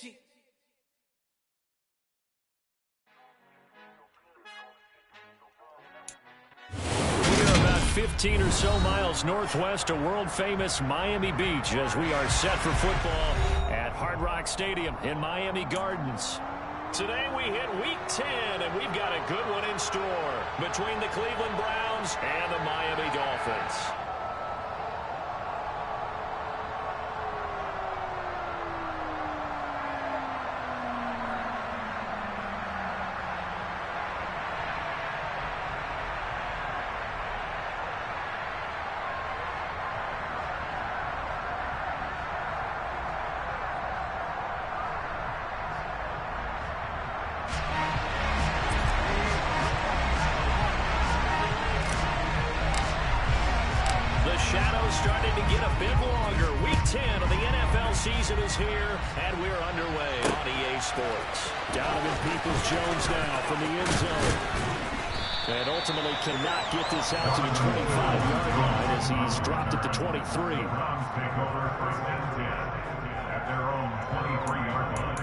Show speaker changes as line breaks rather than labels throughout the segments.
We're about 15 or so miles northwest of world-famous Miami Beach as we are set for football at Hard Rock Stadium in Miami Gardens. Today we hit Week 10, and we've got a good one in store between the Cleveland Browns and the Miami Dolphins. Starting to get a bit longer. Week 10 of the NFL season is here, and we're underway on EA Sports. Donovan Peoples-Jones now from the end zone. And ultimately cannot get this out to the 25-yard line as he's dropped it to 23. Browns take over first and 10 at their own 23-yard line.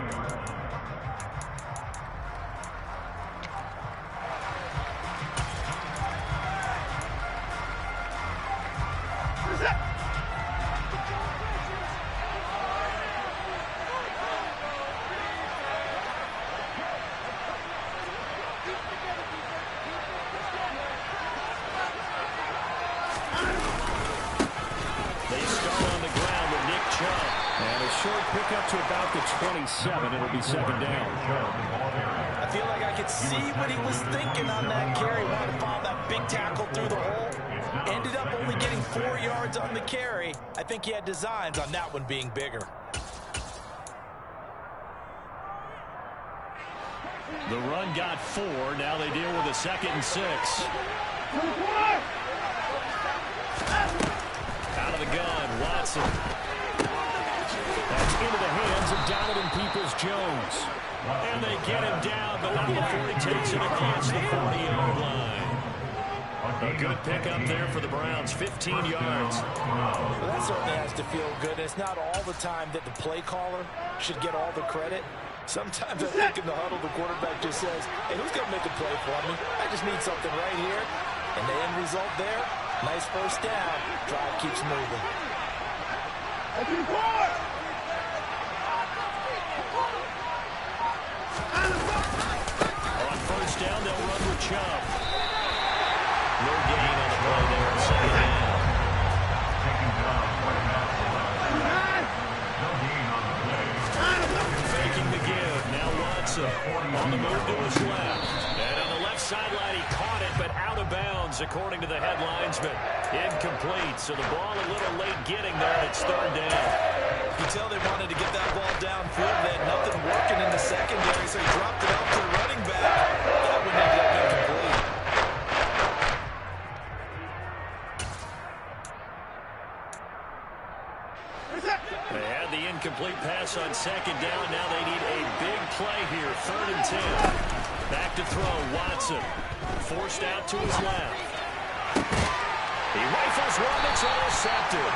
Up to about the 27. It'll be second down.
I feel like I could see what he was thinking on that carry. Wanted to follow that big tackle through the hole. Ended up only getting 4 yards on the carry. I think he had designs on that one being bigger.
The run got 4. Now they deal with a 2nd and 6. Out of the gun, Watson. That's into the hands of Donovan Peoples-Jones. And they get him down, but not before he takes it across the 40-yard line. A good pickup there for the Browns, 15 yards.
Well, that certainly has to feel good. It's not all the time that the play caller should get all the credit. Sometimes I think in the huddle, the quarterback just says, hey, who's going to make a play for me? I just need something right here. And the end result there, nice first down. Drive keeps moving.
On first down, they'll run with Chubb. No gain on the play there in second down. Faking the give. Now Watson on the move to his left. And on the left sideline, he caught it, but out of bounds, according to the headlinesman. Incomplete, so the ball a little late getting there, and it's third down.
You can tell they wanted to get that ball downfield. They had nothing working in the secondary, so he dropped it out to the running back. That one ended up incomplete.
They had the incomplete pass on second down. Now they need a big play here. 3rd and 10. Back to throw, Watson. Forced out to his left. He rifles one. It's intercepted.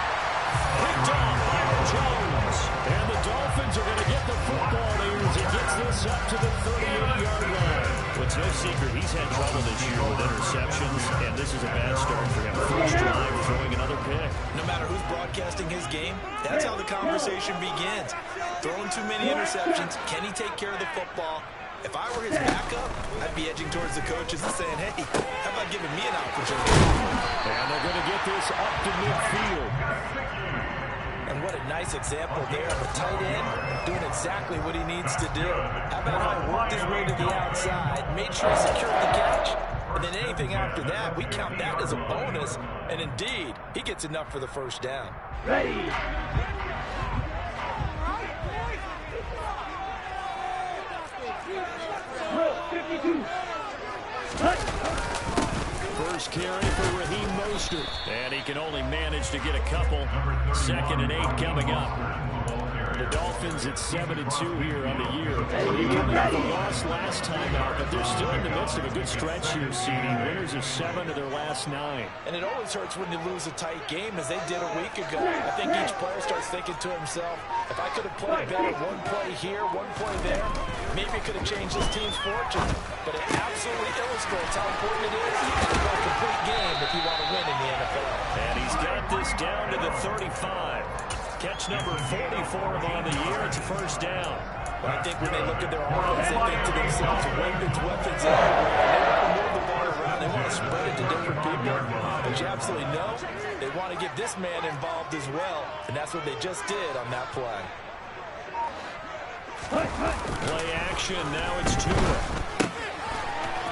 Picked off by Jones. And the Dolphins are going to get the football here as he gets this up to the 38-yard line. Well, it's no secret he's had trouble this year with interceptions, and this is a bad start for him. First drive, throwing another pick.
No matter who's broadcasting his game, that's how the conversation begins. Throwing too many interceptions. Can he take care of the football? If I were his backup, I'd be edging towards the coaches and saying, hey, how about giving me an opportunity?
And they're going to get this up to midfield.
And what a nice example there of a tight end doing exactly what he needs to do. How about how he worked his way to the outside, made sure he secured the catch, and then anything after that, we count that as a bonus. And indeed, he gets enough for the first down.
Ready.
First carry for Raheem Mostert. And he can only manage to get a couple. 2nd and 8 coming up. The Dolphins
Dolphins at 7-2 here on the year. They coming off a loss last time out, but they're still in the midst of a good stretch here, CD. Winners of 7 of their last 9.
And it always hurts when you lose a tight game, as they did a week ago. I think each player starts thinking to himself, if I could have played better one play here, one play there, maybe it could have changed this team's fortune. But it absolutely illustrates how important it is to play a complete game if you want to win in the NFL.
And he's got this down to the 35. Catch number 44 on the year. It's a first down.
But I think when they look at their offense, they think to themselves, weapons everywhere. They want to move the ball around. They want to spread it to different people. But you absolutely know they want to get this man involved as well. And that's what they just did on that play.
Play action. Now it's Tua.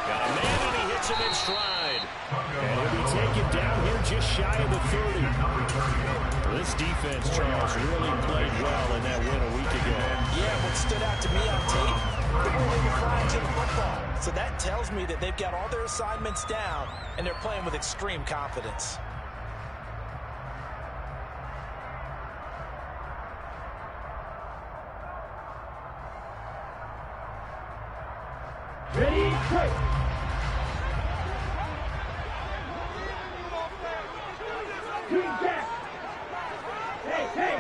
Got a man, and he hits him in stride.
And he'll be taken down here just shy of the 30. This defense, Charles, really played well in that win a week ago.
Yeah, what stood out to me on tape, the way they were flying to the football. So that tells me that they've got all their assignments down, and they're playing with extreme confidence.
Ready, quick.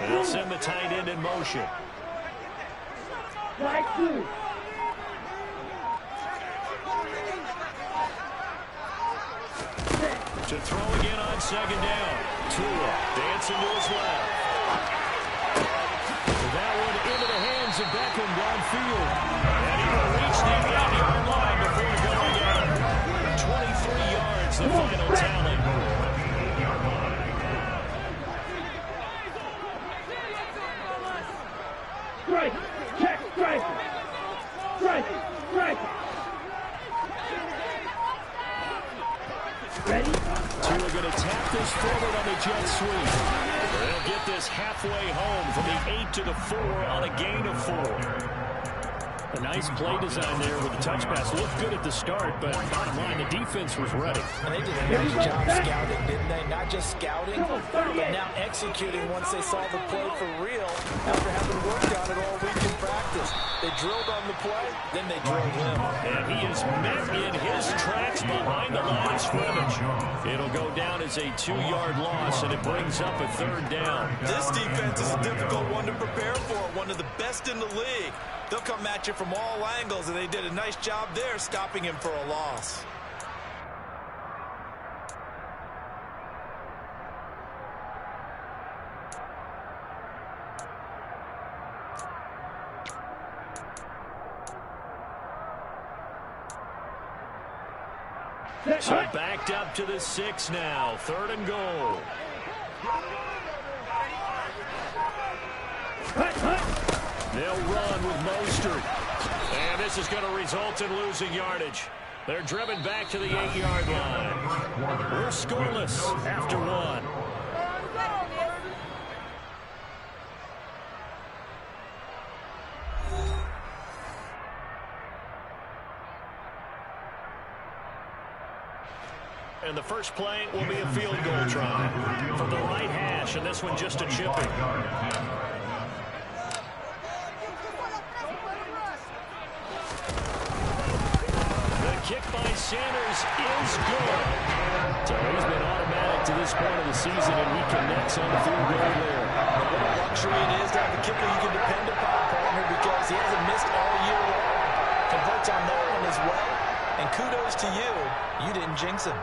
They'll send the tight end in motion.
Strike 2.
To throw again on second down. Tua dancing to his left. That one into the hands of Beckham downfield. And he will reach the 8-yard line before going out. 23 yards, the final tally.
Strike. Check. Strike. Strike. Strike. Ready?
Tua going to tap this forward on the jet sweep. They'll get this halfway home from the 8 to the 4 on a gain of 4.
A nice play design there with the touch pass. Looked good at the start, but bottom line, the defense was ready.
And they did a nice job scouting, didn't they? Not just scouting, but now executing once they saw the play for real after having worked on it all week in practice. They drilled on the play, then they drilled him.
And he is met in his tracks behind the line of scrimmage. It'll go down as a 2-yard loss, and it brings up a third down.
This defense is a difficult one to prepare for, one of the best in the league. They'll come at you from all angles, and they did a nice job there stopping him for a loss.
So backed up to the 6 now. 3rd and goal. They'll run with Mostert. And this is going to result in losing yardage. They're driven back to the 8-yard line. We're scoreless after 1. And the first play will be a field goal try from the right hash, and this one just a chipping. The kick by Sanders is good. So he's been automatic to this point of the season, and he connects on the field goal there.
What a luxury it is to have a kicker you can depend upon, partner, because he hasn't missed all year long. Converts on that one as well. And kudos to you. You didn't jinx him.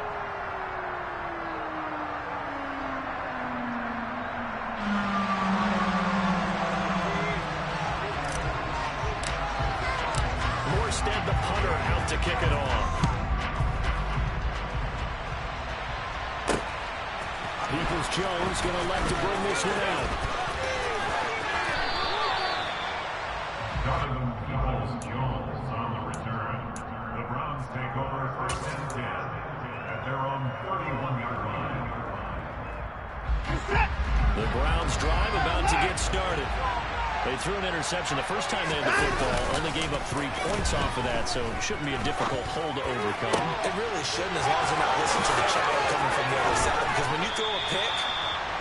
Morstead, the punter, out to kick it off.
Peoples-Jones going to elect to bring this one out.
Donovan Peoples-Jones on the return. The Browns take over 1st and 10 at their own 31-yard line.
The Browns drive about to get started. They threw an interception the first time they had the football, only gave up 3 points off of that, so it shouldn't be a difficult hole to overcome.
It really shouldn't, as long as they're not listening to the chatter coming from the other side, because when you throw a pick,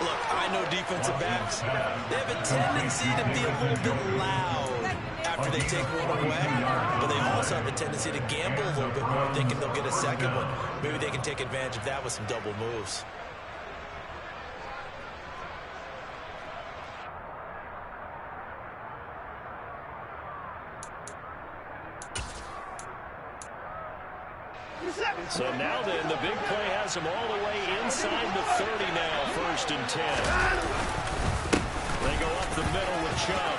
Look, I know defensive backs, they have a tendency to be a little bit loud after they take one away, but they also have a tendency to gamble a little bit more, thinking they'll get a second one. Maybe they can take advantage of that with some double moves.
So now then, the big play has them all the way inside the 30 now, 1st and 10. They go up the middle with Chubb.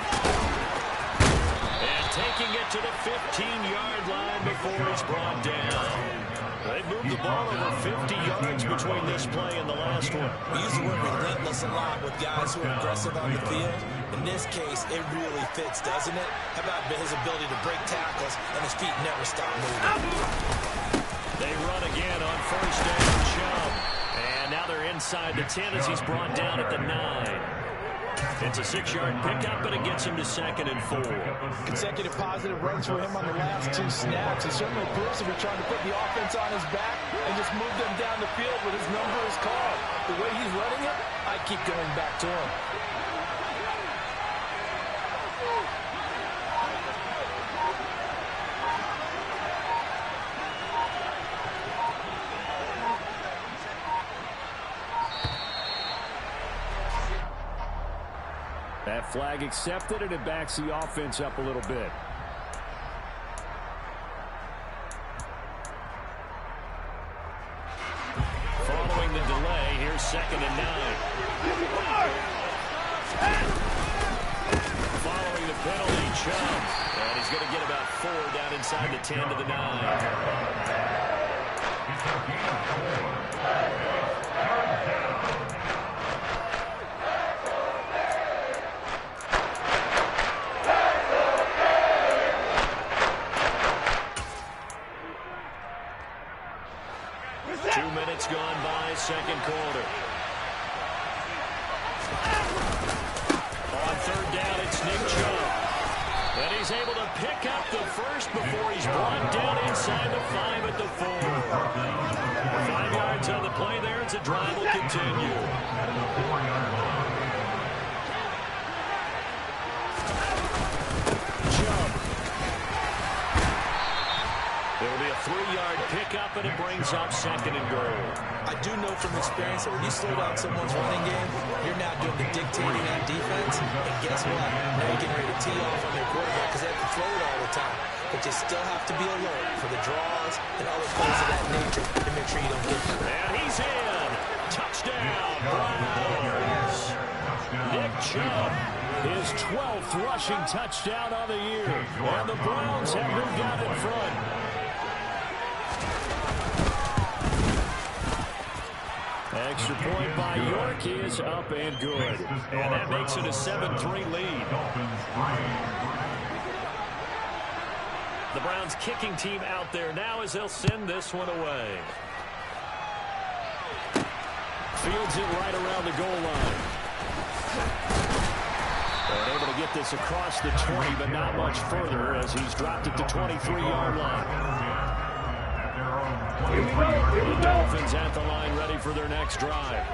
And taking it to the 15-yard line before he's brought down. They've moved the ball over 50 yards between this play and the last one.
We use the word relentless a lot with guys who are aggressive on the field. In this case, it really fits, doesn't it? How about his ability to break tackles and his feet never stop moving?
They run again on 1st down, Chubb. And now they're inside the 10 as he's brought down at the 9. It's a 6-yard pickup, but it gets him to 2nd and 4.
Consecutive positive runs for him on the last 2 snaps. He certainly appears to be trying to put the offense on his back and just move them down the field when his number is called. The way he's running it, I keep going back to him.
That flag accepted, and it backs the offense up a little bit.
Following the delay, here's 2nd and 9. Following the penalty, Chubb. And he's going to get about 4 down inside the 10 to the 9. 2 minutes gone by, 2nd quarter. On 3rd down, it's Nick Chubb. And he's able to pick up the first before he's brought down inside the 5 at the 4. 5 yards on the play there as the drive will continue. It'll be a 3-yard pickup, and it brings up 2nd and goal.
I do know from experience that when you slow down someone's running game, you're now doing the dictating on defense. And guess what? Now you're getting ready to tee off on your quarterback because they have to throw it all the time. But you still have to be alert for the draws and other plays of that nature to make sure you don't get them.
And he's in. Touchdown, Browns. Nick Chubb.
His 12th rushing touchdown of the year. And the Browns have moved out in front. Extra point by York is up and good.
And that makes it a 7-3 lead. The Browns kicking team out there now as they'll send this one away.
Fields it right around the goal line. And able to get this across the 20, but not much further as he's dropped at the 23-yard line. The Dolphins at the line ready for their next drive.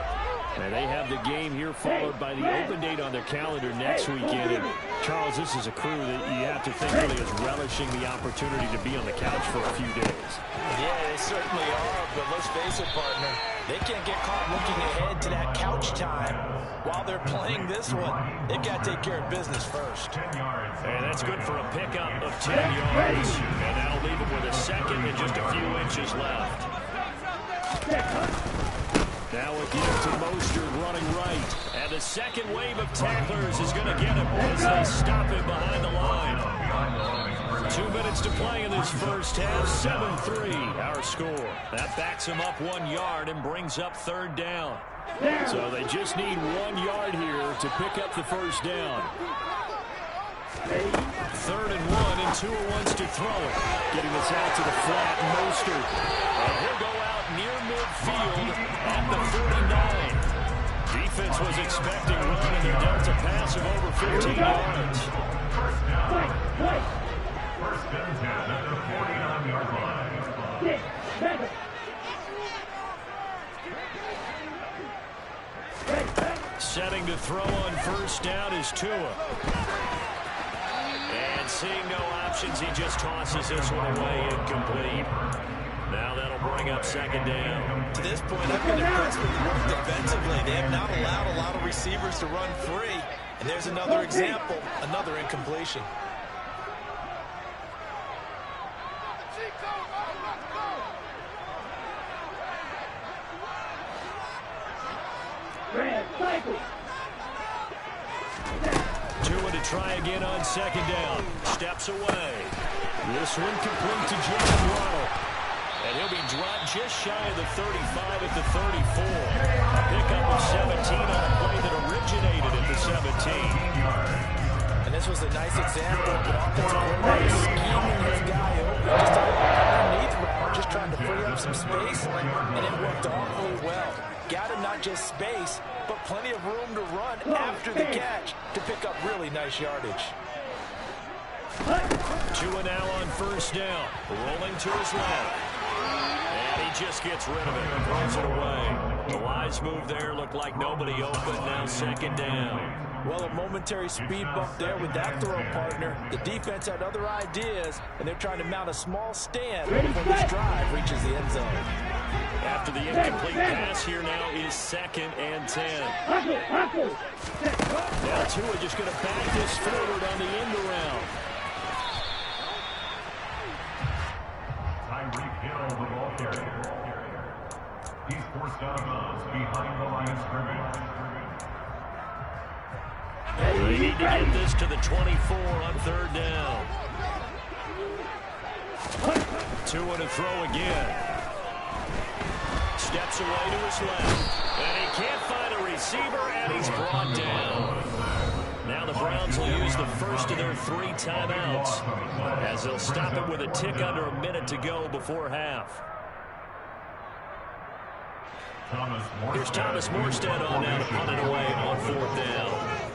And they have the game here followed by the open date on their calendar next weekend. And Charles, this is a crew that you have to think really is relishing the opportunity to be on the couch for a few days.
Yeah, they certainly are, but let's face it, partner. They can't get caught looking ahead to that couch time while they're playing this one. They've got to take care of business first.
And that's good for a pickup of 10 yards. And that'll leave them with a 2nd and just a few inches left.
Now a give to Mostert running right.
And the second wave of tacklers is going to get him as they stop him behind the line. 2 minutes to play in this first half. 7-3 our score. That backs him up 1 yard and brings up 3rd down.
So they just need 1 yard here to pick up the first down.
3rd and 1 and 2 are ones to throw it.
Getting this out to the flat, Mostert.
And he'll go out near midfield at the 49. Defense was expecting run, and they're down to pass of over 15 yards.
First and 10 at the 49-yard line.
Setting to throw on first down is Tua. And seeing no options, he just tosses this one away incomplete. Now that'll bring up second down.
To this point, I've been impressed with the work defensively. They have not allowed a lot of receivers to run free. And there's another example, another incompletion.
Tua to try again on second down. Steps away. This one complete to Jalen Waddle. And he'll be dropped just shy of the 35 at the 34. A pickup of 17 on a play that originated at the 17.
And this was a nice example of the offensive coordinator scheming his guy open just a little underneath route, just trying to free up some space, and it worked awfully well. Got him not just space, but plenty of room to run after the catch to pick up really nice yardage.
Tua now on first down. Rolling to his left. And he just gets rid of it. Throws it away. The wise move there. Looked like nobody open. Now second down.
Well, a momentary speed bump there with that throw partner. The defense had other ideas, and they're trying to mount a small stand before this drive reaches the end zone.
After the incomplete pass, here now is 2nd and 10. Now Tua just going to back this forward on the end around.
Tyreek Hill, the ball carrier. He's forced out of bounds behind the line of scrimmage.
They need to get this to the 24 on 3rd down. Tua to throw again. Steps away to his left. And he can't find a receiver, and he's brought down. Now the Browns will use the first of their 3 timeouts, as they'll stop it with a tick under a minute to go before half. Here's Thomas Morstead on now to punt it away on 4th down.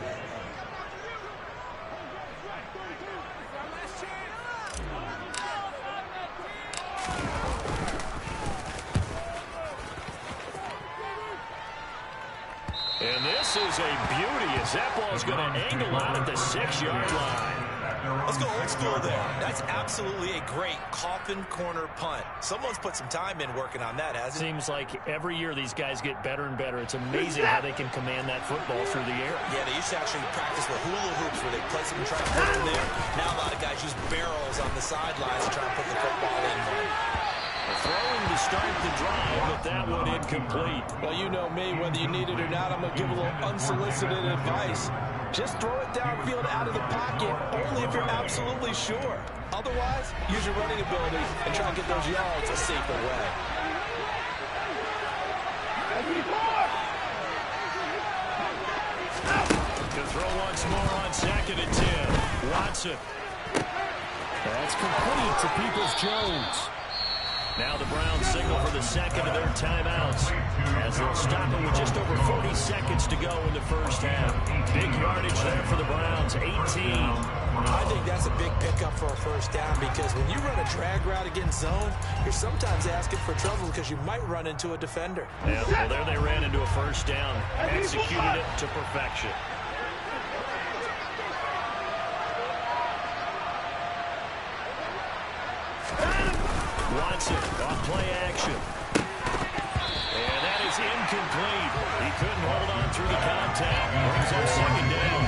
And this is a beauty as that ball's going to angle out at the 6-yard line.
Let's go old school there. That's absolutely a great coffin corner punt. Someone's put some time in working on that, hasn't it?
Seems like every year these guys get better and better. It's amazing how they can command that football through the air.
Yeah, they used to actually practice with hula hoops where they place them and try to put it in there. Now a lot of guys use barrels on the sidelines to try and put the football in there.
Throwing to start the drive, but that one incomplete.
Well, you know me, whether you need it or not, I'm going to give a little unsolicited advice. Just throw it downfield out of the pocket, only if you're absolutely sure. Otherwise, use your running ability and try and get those yards a safer way.
To throw once more on 2nd and 10. Watson. That's complete to Peoples-Jones. Now the Browns signal for the 2nd of their timeouts, as they'll stop it with just over 40 seconds to go in the first half. Big yardage there for the Browns, 18.
I think that's a big pickup for a first down, because when you run a drag route against zone, you're sometimes asking for trouble because you might run into a defender.
Yeah, well, there they ran into a first down, executed it to perfection. Watson off play action. And that is incomplete. He couldn't hold on through the contact. Brings up 2nd down.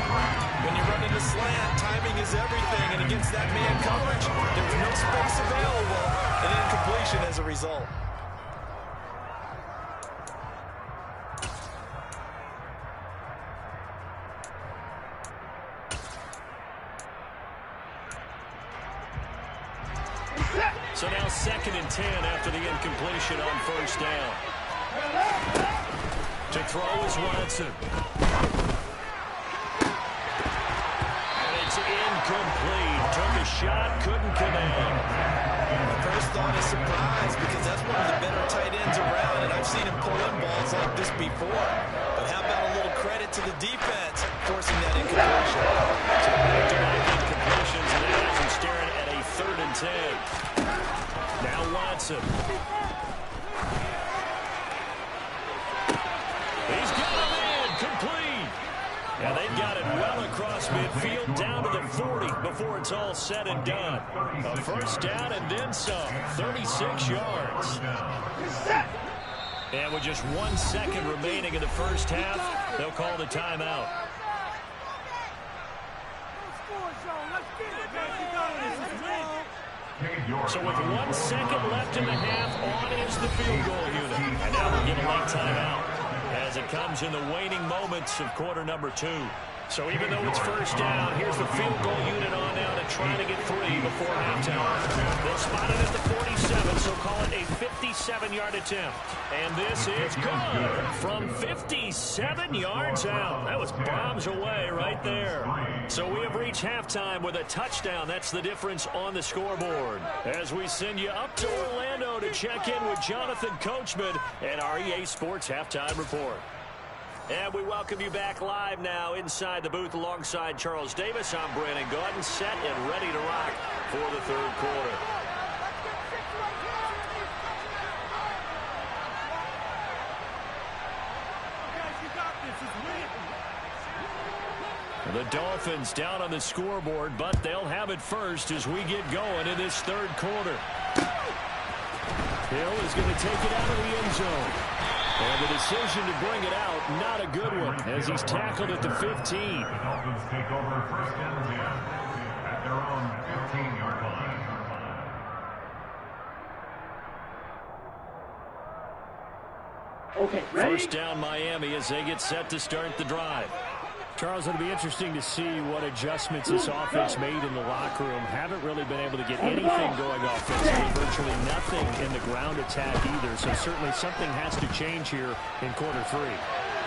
When you run in the slant, timing is everything, and against that man coverage, there's no space available, and incompletion as a result.
So now 2nd and 10 after the incompletion on first down. To throw is Watson. And it's incomplete. Took a shot, couldn't connect.
First thought is surprise, because that's one of the better tight ends around, and I've seen him pull in balls like this before. But how about a little credit to the defense forcing that incompletion?
So back-to-back incompletions, and that has him staring at a 3rd and 10. Now Watson. He's got him in, complete. 40 before it's all said and done. A first down and then some, 36 yards. And with just 1 second remaining in the first half, they'll call the timeout. So with 1 second left in the half, on is the field goal unit. And now we'll get a late timeout as it comes in the waning moments of quarter number 2. So even though it's first down, here's the field goal unit on now to try to get 3 before halftime. They'll spot it at the 47, so call it a 57-yard attempt. And this is good from 57 yards out. That was bombs away right there. So we have reached halftime with a touchdown. That's the difference on the scoreboard. As we send you up to Orlando to check in with Jonathan Coachman and our EA Sports Halftime Report. And we welcome you back live now inside the booth alongside Charles Davis. I'm Brandon Gaudin, set and ready to rock for the third quarter. The Dolphins down on the scoreboard, but they'll have it first as we get going in this third quarter. Hill is going to take it out of the end zone. And the decision to bring it out, not a good one, as he's tackled at the 15.
The Dolphins take over first and 10 at their own 15-yard line.
Okay, ready?
First down Miami as they get set to start the drive.
Charles, it'll be interesting to see what adjustments this offense made in the locker room. Haven't really been able to get anything going offensively. Virtually nothing in the ground attack either. So certainly something has to change here in quarter 3.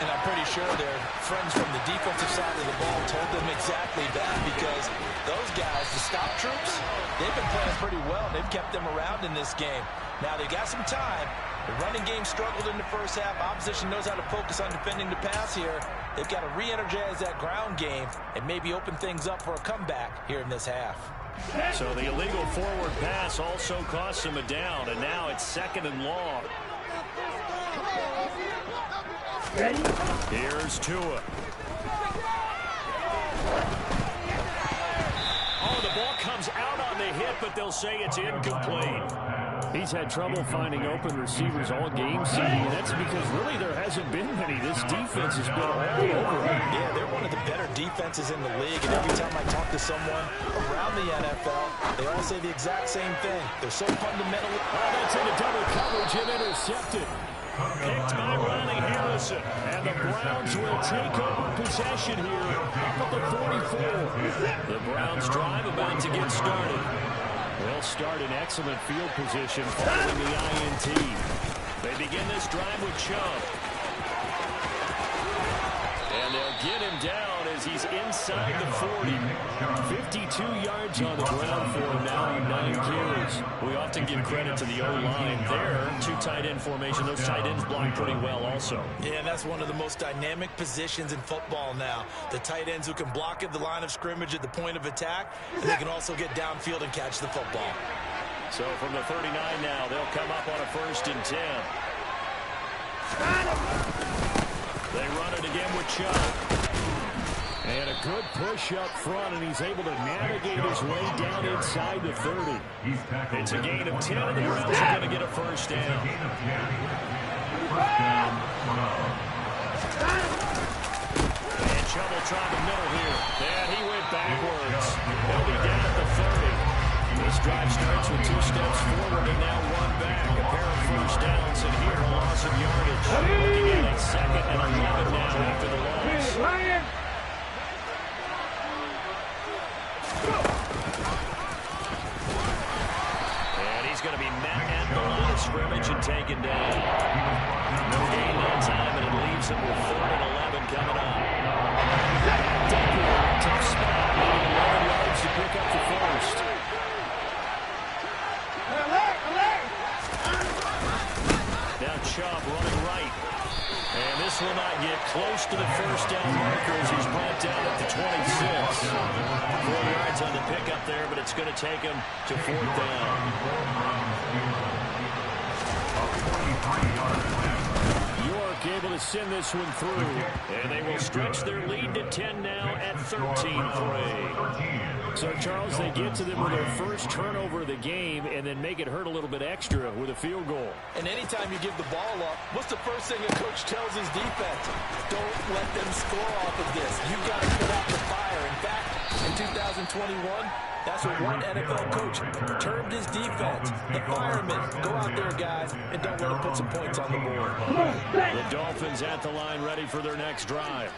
And I'm pretty sure their friends from the defensive side of the ball told them exactly that, because those guys, the stop troops, they've been playing pretty well. They've kept them around in this game. Now they got some time. The running game struggled in the first half. Opposition knows how to focus on defending the pass here. They've got to re-energize that ground game and maybe open things up for a comeback here in this half.
So the illegal forward pass also costs him a down, and now it's 2nd and long.
Ready?
Here's Tua. Oh, the ball comes out on the hit, but they'll say it's incomplete.
He's had trouble finding open receivers all game, CD, and that's because really there hasn't been many. This defense has been all over him.
Yeah, they're one of the better defenses in the league, and every time I talk to someone around the NFL, they all say the exact same thing. They're so fundamental.
Oh, that's into double coverage and intercepted.
Picked by Ronnie Harrison. And the Browns will take over possession here up at the 44. The Browns drive about to get started.
They'll start in excellent field position following the INT.
They begin this drive with Chubb. And they'll get him down as he's inside the 40. 52 yards on the ground for him now on 9 carries. We often give credit to the O-line there. 2 tight end formation. Those tight ends block pretty well also.
Yeah, that's one of the most dynamic positions in football now. The tight ends who can block at the line of scrimmage at the point of attack, and they can also get downfield and catch the football.
So from the 39 now, they'll come up on a 1st and 10. They run it again with Chubb.
And a good push up front, and he's able to navigate his way down inside the 30.
It's a gain of 10, and the Browns are going to get a first down. And Chubb will try the middle here. And he went backwards. He'll be down at the 30. This drive starts with 2 steps forward and now 1 back. A pair of first downs, and here a loss of yardage. Looking at it, 2nd and 11 now after the loss. And he's going to be met at the line of scrimmage and taken down. No gain that time, and it leaves him with 3rd and 11 coming up. Tough spot, needing 11 yards to pick up the first. Now Chubb running right. And this will not get close to the first down marker as he's brought down at the 26. 4 yards on the pickup there, but it's going to take him to 4th down.
York able to send this one through.
And they will stretch their lead to 10 now at 13-3.
So, Charles, they get to them with their first turnover of the game and then make it hurt a little bit extra with a field goal.
And anytime you give the ball up, what's the first thing a coach tells his defense? Don't let them score off of this. You've got to put out the fire. In fact, in 2021, that's what one NFL coach termed his defense. The firemen. Go out there, guys, and don't let them put some points on the board.
The Dolphins at the line ready for their next drive.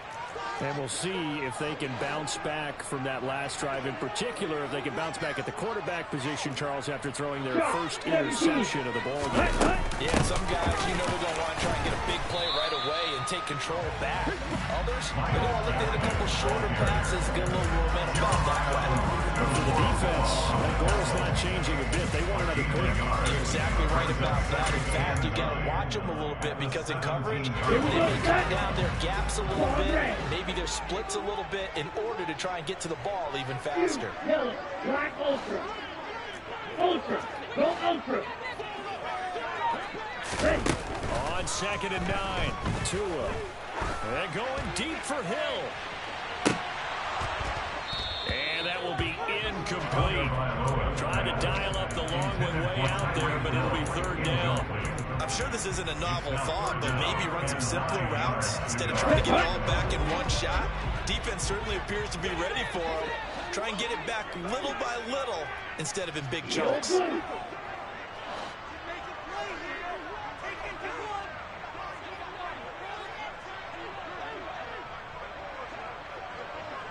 And we'll see if they can bounce back from that last drive. In particular, if they can bounce back at the quarterback position, Charles, after throwing their first interception of the ball game.
Yeah, some guys, you know, they're going to want to try and get a big play right away and take control back. Others, they're going to look at a couple shorter passes, get a little momentum back that way.
But for the defense, that goal is not changing a bit. They want another pick.
You're exactly right about that. In fact, you got to watch them a little bit because in coverage, they may cut down their gaps a little bit, maybe their splits a little bit in order to try and get to the ball even faster.
Black ultra. Ultra. Go ultra. Ready.
On 2nd and 9. Tua. They're going deep for Hill. And that will be incomplete. Trying to dial up the long one way out there, but it'll be 3rd down.
I'm sure this isn't a novel thought, but maybe run some simpler routes instead of trying to get it all back in one shot. Defense certainly appears to be ready for him. Try and get it back little by little instead of in big chunks.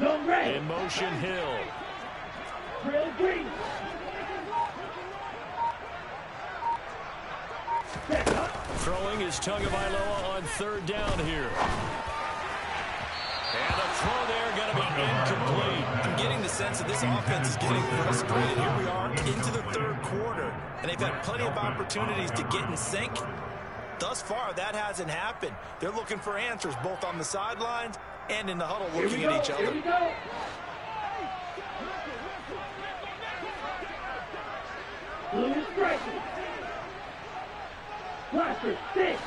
In motion, Hill.
Real green.
Throwing is Tagovailoa on 3rd down here. And the throw there going to be incomplete.
I'm getting the sense that this offense is getting frustrated. Here we are into the 3rd quarter, and they've had plenty of opportunities to get in sync. Thus far, that hasn't happened. They're looking for answers both on the sidelines and in the huddle looking at each other.
Here we go. Blue striking. Blaster 6.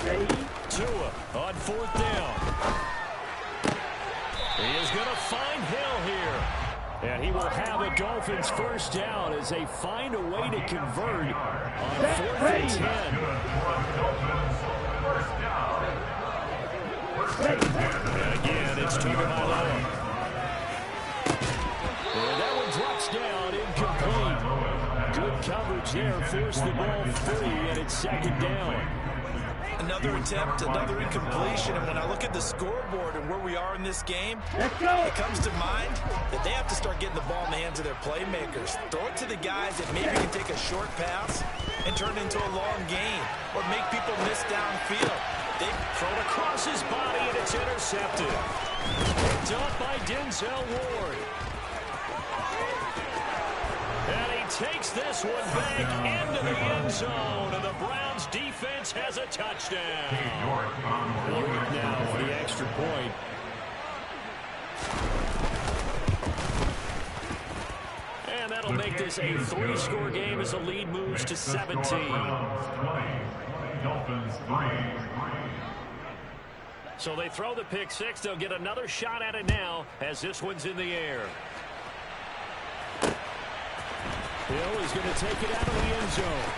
Ready.
Tua on 4th down. He is going to find Hill here. And he will have a Dolphins first down as they find a way to convert on 4th and 10. And again, it's Tagovailoa. And that one drops down, incomplete. Good coverage there, forced the ball free, and it's 2nd down.
Another attempt, another incompletion, and when I look at the scoreboard and where we are in this game, it comes to mind that they have to start getting the ball in the hands of their playmakers. Throw it to the guys that maybe can take a short pass and turn it into a long gain or make people miss downfield.
They throw it across his body, and it's intercepted. Picked up by Denzel Ward. And he takes this one back into the end zone, and the Browns defense has a touchdown.
York now for the extra point.
And that'll make this a 3-score game as the lead moves to 17.
Dolphins 3.
So they throw the pick 6. They'll get another shot at it now as this one's in the air.
Hill is going to take it out of the end zone.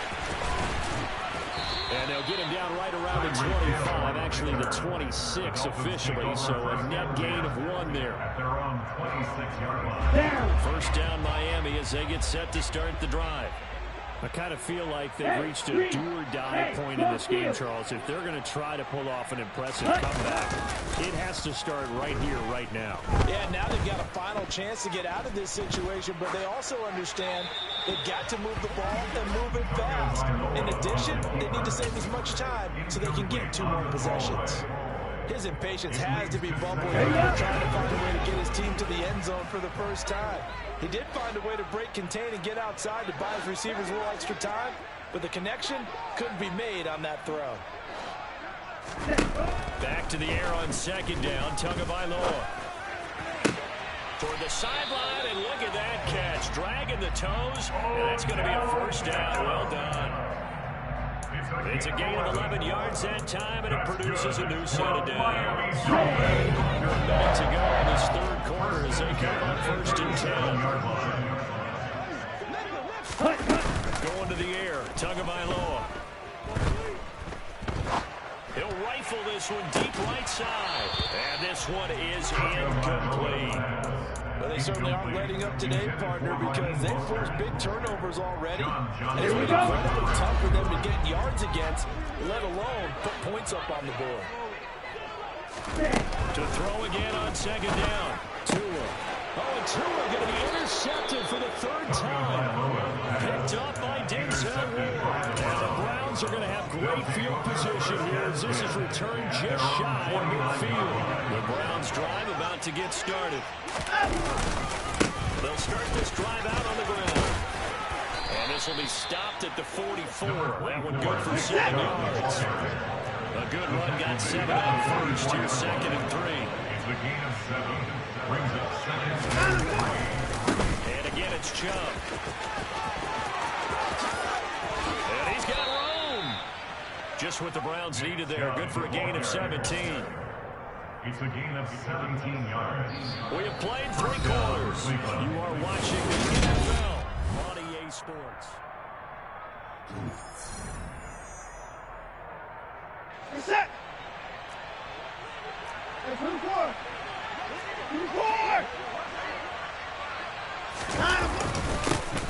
And they'll get him down right around the 25, actually the 26 officially, so a net gain of 1 there.
At their own 26-yard line.
First down Miami as they get set to start the drive.
I kind of feel like they've reached a do-or-die point in this game, Charles. If they're going to try to pull off an impressive comeback, it has to start right here, right now.
Yeah, now they've got a final chance to get out of this situation, but they also understand they've got to move the ball and move it fast. In addition, they need to save as much time so they can get 2 more possessions. His impatience has to be bubbling over, trying to find a way to get his team to the end zone for the first time. He did find a way to break, contain, and get outside to buy his receivers a little extra time, but the connection couldn't be made on that throw.
Back to the air on 2nd down, Tagovailoa. Toward the sideline, and look at that catch. Dragging the toes, and that's going to be a first down. Well done. It's a gain of 11 yards that time, and it produces a new set of downs. 1 minute to go in this 3rd quarter. corner as they come up 1st and 10. Going to the air, Tagovailoa. He'll rifle this one deep right side. And this one is incomplete.
Well, they certainly aren't letting up today, partner, because they've forced big turnovers already. And it's been incredibly tough for them to get yards against, let alone put points up on the board.
To throw again on 2nd down. Tua. Oh, and Tua going to be intercepted for the 3rd time. Picked up by Denzel Ward. And the Browns are going to have great field position here as this is returned just shy of midfield. The Browns drive about to get started. They'll start this drive out on the ground. And this will be stopped at the 44. That one good for 7 yards. A good run got 7 on 1st. Here's 2nd and 3.
It's the gain of 7. Brings up 2nd and 3.
And again, it's Chubb. And he's got room. Just what the Browns needed there. Good for a gain of 17.
It's a gain of 17 yards.
We have played 3 quarters. You are watching the NFL on EA Sports.
Set. That's who's for? Who's for?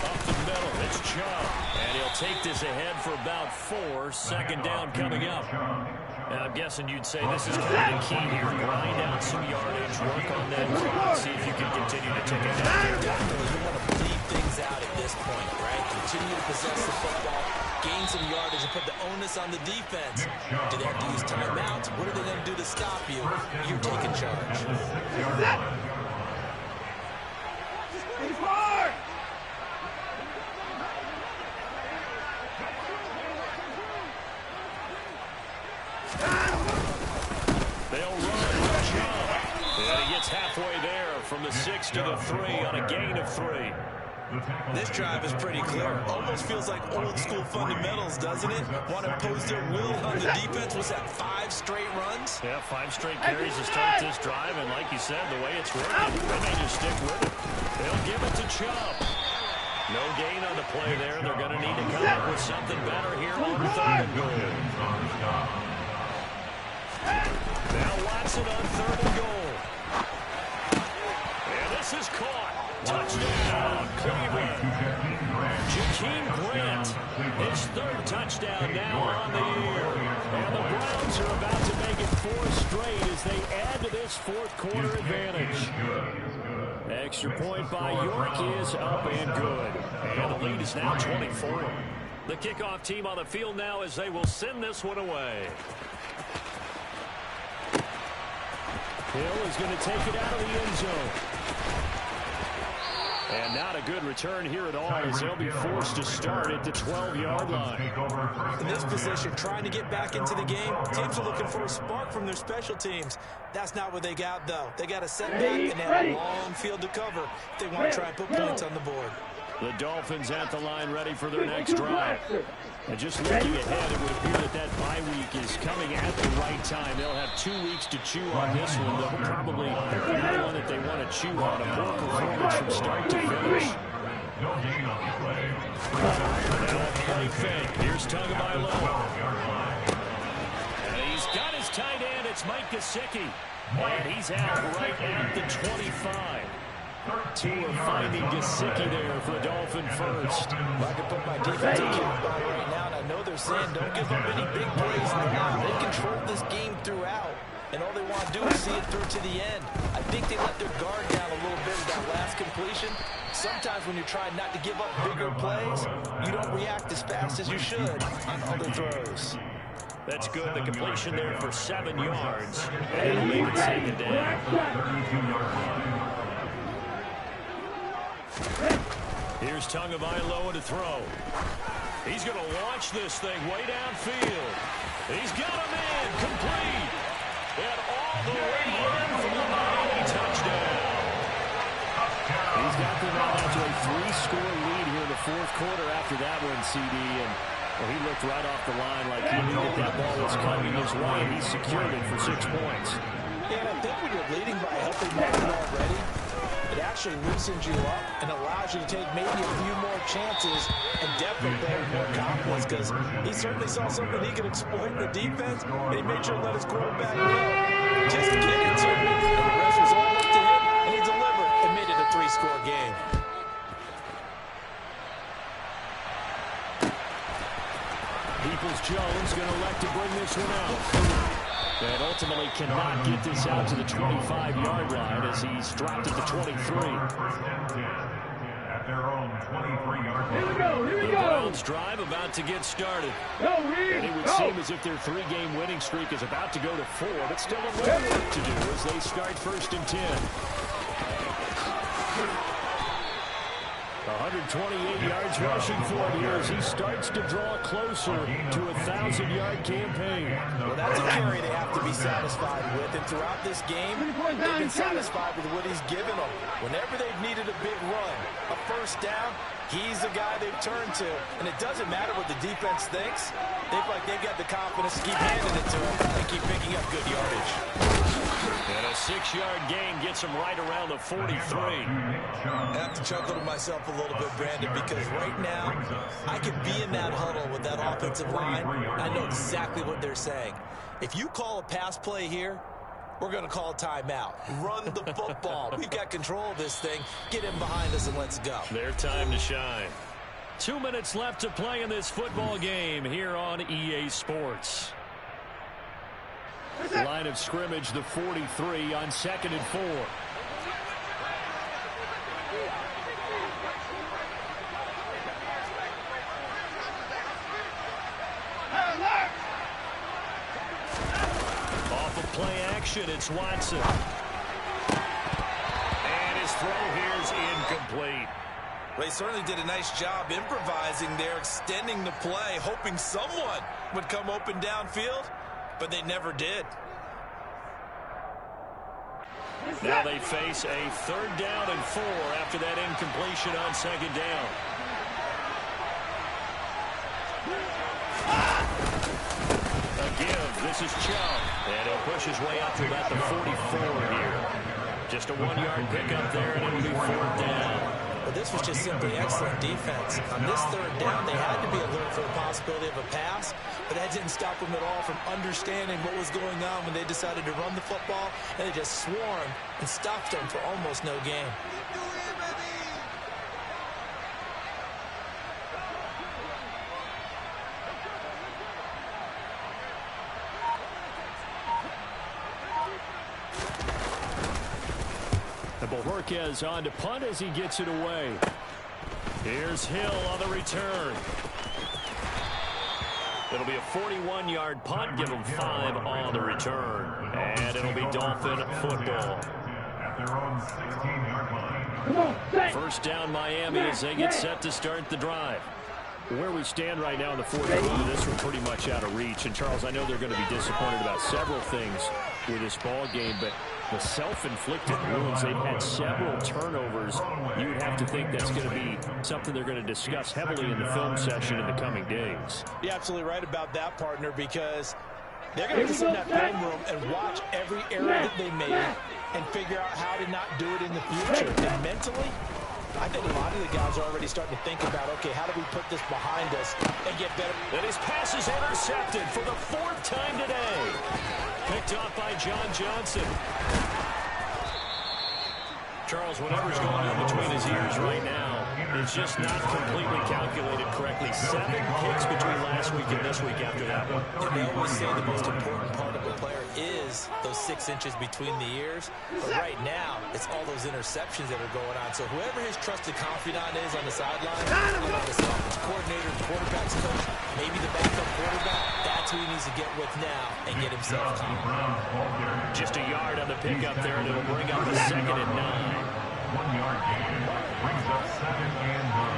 Up the middle, it's Chubb. And he'll take this ahead for about 4. 2nd down coming up. Now, I'm guessing you'd say this is kind of the key here. Grind out some yardage, work on that clock, see if you can continue to take it down.
Definitely, you want to bleed things out at this point, right? Continue to possess the football, gain some yardage, and put the onus on the defense. Do they have to use timeouts? What are they going to do to stop you? You're taking charge.
Who's for?
They'll run with Chubb. And he gets halfway there from the 6 to the 3 on a gain of 3.
This drive is pretty clear. Almost feels like old school fundamentals, doesn't it? Want to impose their will on the defense. Was that 5 straight runs?
Yeah, 5 straight carries to start this drive, and like you said, the way it's working, they may just stick with it. They'll give it to Chubb. No gain on the play there. They're going to need to come up with something better here on 3rd and goal. Now Watson on 3rd and goal. And this is caught. Touchdown, Cleveland. Jakeem Grant, his 3rd touchdown now on the year. And the Browns are about to make it 4 straight as they add to this 4th quarter advantage. Extra point by York is up and good. And the lead is now 24. The kickoff team on the field now as they will send this one away. Hill is going to take it out of the end zone. And not a good return here at all as they'll be forced to start at the 12-yard line.
In this position, trying to get back into the game, teams are looking for a spark from their special teams. That's not what they got, though. They got a setback and they have a long field to cover if they want to try and put points on the board.
The Dolphins at the line ready for their next drive. And just looking ahead, it would appear that bye week is coming at the right time. They'll have 2 weeks to chew on this one. They'll probably not one that they want to chew on. A poor performance from start to finish.
No gain on the play.
Play fake. Here's Tagovailoa. And he's got his tight end. It's Mike Gesicki. And he's out right at the 25. Tua finding Gesicki there for Dolphin first.
Well, I can put my defensive cap on right now, and I know they're saying don't give up any big plays now. They control this game throughout, and all they want to do is see it through to the end. I think they let their guard down a little bit with that last completion. Sometimes when you're trying not to give up bigger plays, you don't react as fast as you should on other throws.
That's good. The completion there for 7 yards. And it'll leave it 2nd down. Here's Tagovailoa to throw. He's going to launch this thing way downfield. He's got him in, complete. And all the way in for the Miami touchdown. He's got them out to a 3-score lead here in the 4th quarter after that one, CD. And well, he looked right off the line like he knew that ball was coming his way, and he secured it for 6 points.
Yeah, I think when you're leading by a healthy margin already, actually loosens you up and allows you to take maybe a few more chances and definitely play with more confidence, because he certainly saw something he could exploit in the defense, and he made sure to let his quarterback know, just get it to me. And the rest was all up to him, and he delivered and made it a 3-score game.
Peoples-Jones going to elect to bring this one out. And ultimately cannot get this out to the 25-yard line as he's dropped at the 23.
At their own 23-yard line.
Here we go, here we
The
go.
Browns drive about to get started.
Go, Reed.
And it would
Go.
seem as if their 3-game winning streak is about to go to 4, but still a little work to do as they start 1st and 10. 128 yards rushing for him here as he starts to draw closer to a 1,000-yard campaign.
Well, that's a carry they have to be satisfied with, and throughout this game, they've been satisfied with what he's given them. Whenever they've needed a big run, a first down, he's the guy they've turned to, and it doesn't matter what the defense thinks. They feel like they've got the confidence to keep handing it to him and keep picking up good yardage.
And a 6-yard gain gets him right around the 43.
I have to chuckle to myself a little bit, Brandon, because right now I could be in that huddle with that offensive line. I know exactly what they're saying. If you call a pass play here, we're going to call a timeout. Run the football. We've got control of this thing. Get him behind us and let's go.
Their time to shine. 2 minutes left to play in this football game here on EA Sports.
Line of scrimmage, the 43 on 2nd and 4.
Off of play action, it's Watson. And his throw here is incomplete.
They certainly did a nice job improvising there, extending the play, hoping someone would come open downfield, but they never did.
Now they face a 3rd down and 4 after that incompletion on 2nd down. A give. This is Chubb. And he'll push his way up to about the 44 here. Just a 1-yard pickup there, and it'll be 4th down.
But this was just simply excellent defense. On this 3rd down, they had to be alert for the possibility of a pass, but that didn't stop them at all from understanding what was going on when they decided to run the football, and they just swarmed and stopped them for almost no gain.
Marquez on to punt as he gets it away.
Here's Hill on the return. It'll be a 41-yard punt. Give them 5 on the return. And it'll be Dolphin football.
At their own 16-yard line.
First down Miami as they get set to start the drive.
Where we stand right now in the 4th quarter, this one pretty much out of reach. And, Charles, I know they're going to be disappointed about several things with this ball game, but the self-inflicted wounds, they've had several turnovers. You'd have to think that's going to be something they're going to discuss heavily in the film session in the coming days.
You're absolutely right about that, partner, because they're going to sit in that film room and watch every error that they made and figure out how to not do it in the future. And mentally, I think a lot of the guys are already starting to think about, okay, how do we put this behind us and get better?
And his pass is intercepted for the 4th time today. Picked off by John Johnson. Charles, whatever's going on between his ears right now, it's just not completely calculated correctly. 7 kicks between last week and this week after that one.
And they always say the most important part of a player is those 6 inches between the ears. But right now, it's all those interceptions that are going on. So whoever his trusted confidant is on the sideline, this offensive coordinator, the quarterback's coach, maybe the backup quarterback, that's who he needs to get with now and get himself confident.
Just a yard on the pickup there, and it'll bring up a 2nd and 9.
1-yard gain brings up 2nd and 9.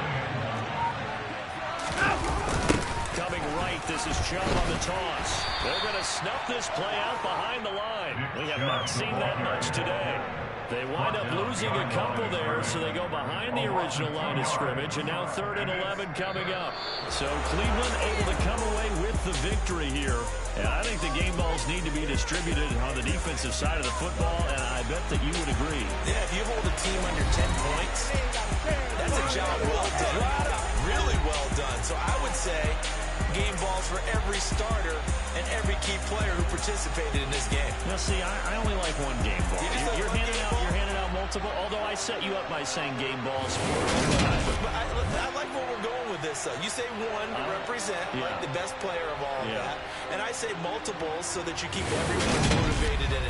Coming right, this is Chubb on the toss. They're going to snuff this play out behind the line. We have not seen that much today. They wind up losing a couple there, so they go behind the original line of scrimmage, and now 3rd and 11 coming up. So Cleveland able to come away with the victory here. And I think the game balls need to be distributed on the defensive side of the football, and I bet that you would agree.
Yeah, if you hold a team under 10 points, that's a job well done. Really well done. So I would say game balls for every starter and every key player who participated in this game.
Now, see, I only like one game ball. You're handing out multiple, although I set you up by saying game balls.
But I like where we're going with this. You say one to represent like the best player of all of that. And I say multiples so that you keep everyone motivated and